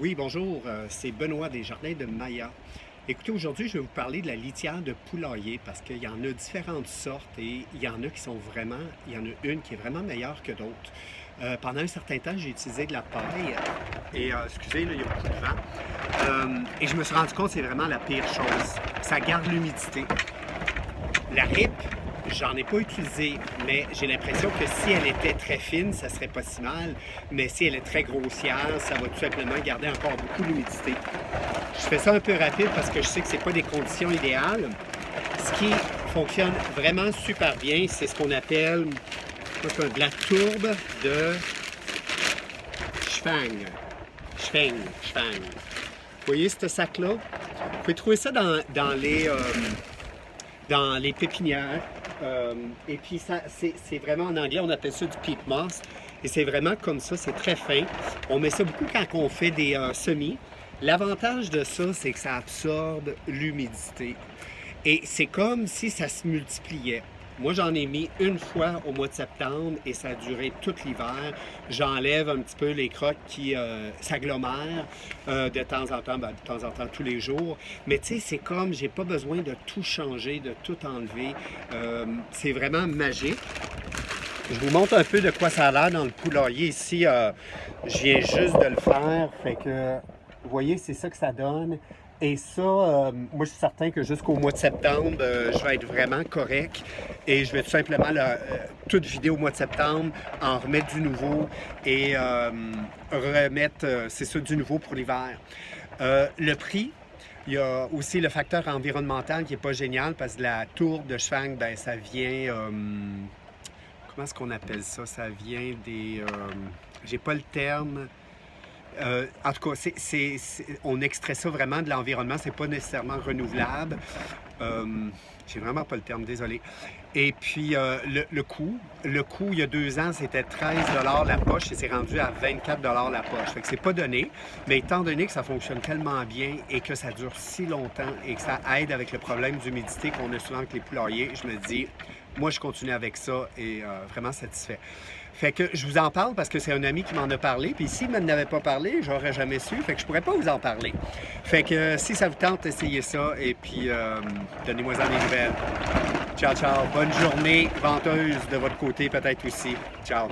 Oui, bonjour, c'est Benoît des Jardins de Maya. Écoutez, aujourd'hui, je vais vous parler de la litière de poulailler parce qu'il y en a différentes sortes et il y en a qui sont vraiment, il y en a une qui est vraiment meilleure que d'autres. Pendant un certain temps, j'ai utilisé de la paille et, excusez, là, il y a beaucoup de vent. Et je me suis rendu compte que c'est vraiment la pire chose. Ça garde l'humidité. La RIP, j'en ai pas utilisé, mais j'ai l'impression que si elle était très fine, ça serait pas si mal. Mais si elle est très grossière, ça va tout simplement garder encore beaucoup d'humidité. Je fais ça un peu rapide parce que je sais que c'est pas des conditions idéales. Ce qui fonctionne vraiment super bien, c'est ce qu'on appelle de la tourbe de Schwang. Schwang. Vous voyez ce sac-là? Vous pouvez trouver ça dans les pépinières. Et puis, c'est vraiment en anglais, on appelle ça du peat moss. Et c'est vraiment comme ça, c'est très fin. On met ça beaucoup quand on fait des semis. L'avantage de ça, c'est que ça absorbe l'humidité. Et c'est comme si ça se multipliait. Moi, j'en ai mis une fois au mois de septembre et ça a duré tout l'hiver. J'enlève un petit peu les crottes qui s'agglomèrent de temps en temps, de temps en temps tous les jours. Mais tu sais, c'est comme, j'ai pas besoin de tout changer, de tout enlever. C'est vraiment magique. Je vous montre un peu de quoi ça a l'air dans le poulailler ici. Je viens juste de le faire. Fait que, vous voyez, c'est ça que ça donne. Et ça, moi, je suis certain que jusqu'au mois de septembre, je vais être vraiment correct. Et je vais tout simplement toute vider au mois de septembre, en remettre du nouveau et remettre, c'est ça, du nouveau pour l'hiver. Le prix, il y a aussi le facteur environnemental qui n'est pas génial parce que la tourbe de Schwang, ben, ça vient... comment est-ce qu'on appelle ça? Ça vient des... j'ai pas le terme... en tout cas, on extrait ça vraiment de l'environnement, c'est pas nécessairement renouvelable. J'ai vraiment pas le terme, désolé. Et puis, le coût, il y a 2 ans, c'était 13 la poche et c'est rendu à 24 la poche. Fait que c'est pas donné, mais étant donné que ça fonctionne tellement bien et que ça dure si longtemps et que ça aide avec le problème d'humidité qu'on a souvent avec les poulaillers, je me dis, moi, je continue avec ça et vraiment satisfait. Fait que je vous en parle parce que c'est un ami qui m'en a parlé. Puis s'il ne m'en avait pas parlé, j'aurais jamais su. Fait que je pourrais pas vous en parler. Fait que si ça vous tente, essayez ça et puis donnez-moi-en des nouvelles. Ciao, ciao. Bonne journée venteuse de votre côté peut-être aussi. Ciao.